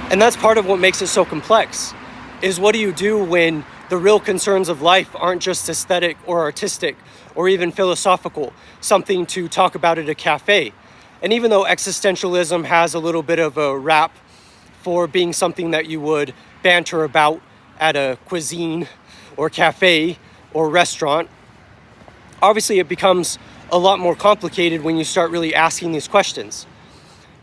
And that's part of what makes it so complex, is what do you do when the real concerns of life aren't just aesthetic or artistic or even philosophical, something to talk about at a cafe. And even though existentialism has a little bit of a rap for being something that you would banter about at a cuisine or cafe or restaurant, obviously it becomes a lot more complicated when you start really asking these questions.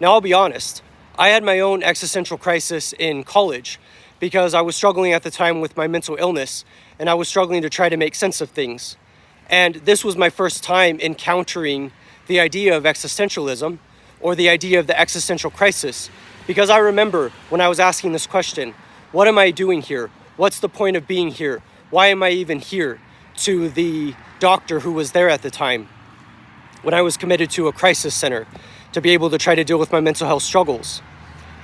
Now, I'll be honest, I had my own existential crisis in college because I was struggling at the time with my mental illness and I was struggling to try to make sense of things. And this was my first time encountering the idea of existentialism or the idea of the existential crisis, because I remember when I was asking this question, what am I doing here? What's the point of being here? Why am I even here? To the doctor who was there at the time when I was committed to a crisis center to be able to try to deal with my mental health struggles.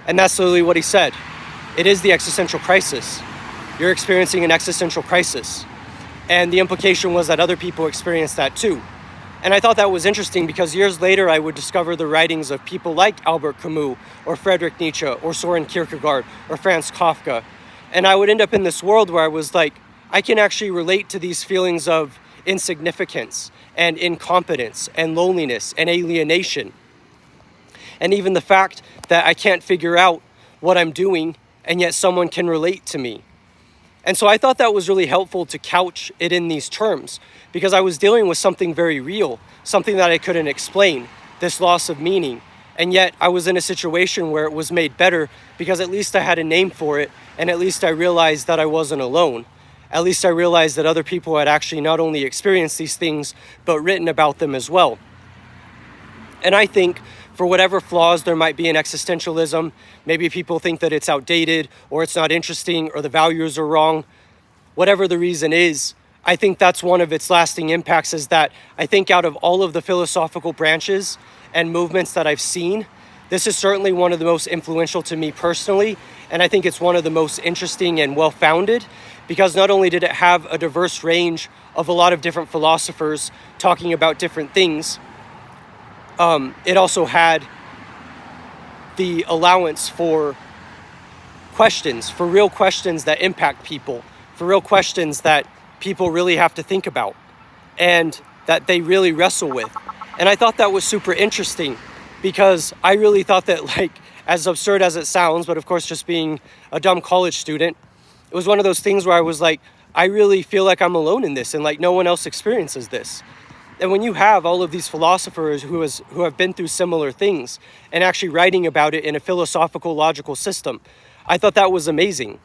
And that's literally what he said. It is the existential crisis. You're experiencing an existential crisis. And the implication was that other people experienced that too. And I thought that was interesting because years later I would discover the writings of people like Albert Camus or Friedrich Nietzsche or Soren Kierkegaard or Franz Kafka. And I would end up in this world where I was like, I can actually relate to these feelings of insignificance and incompetence and loneliness and alienation. And even the fact that I can't figure out what I'm doing and yet someone can relate to me. And so I thought that was really helpful to couch it in these terms because I was dealing with something very real, something that I couldn't explain, this loss of meaning. And yet I was in a situation where it was made better because at least I had a name for it and at least I realized that I wasn't alone. At least I realized that other people had actually not only experienced these things, but written about them as well. And I think for whatever flaws there might be in existentialism, maybe people think that it's outdated or it's not interesting or the values are wrong, whatever the reason is, I think that's one of its lasting impacts is that I think out of all of the philosophical branches and movements that I've seen, this is certainly one of the most influential to me personally, and I think it's one of the most interesting and well-founded because not only did it have a diverse range of a lot of different philosophers talking about different things, it also had the allowance for questions, for real questions that impact people, for real questions that people really have to think about and that they really wrestle with. And I thought that was super interesting because I really thought that, like, as absurd as it sounds, but of course just being a dumb college student, it was one of those things where I was like, I really feel like I'm alone in this and like no one else experiences this. And when you have all of these philosophers who have been through similar things and actually writing about it in a philosophical, logical system, I thought that was amazing.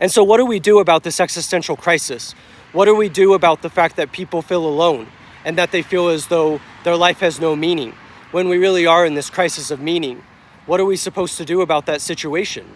And so what do we do about this existential crisis? What do we do about the fact that people feel alone and that they feel as though their life has no meaning when we really are in this crisis of meaning? What are we supposed to do about that situation?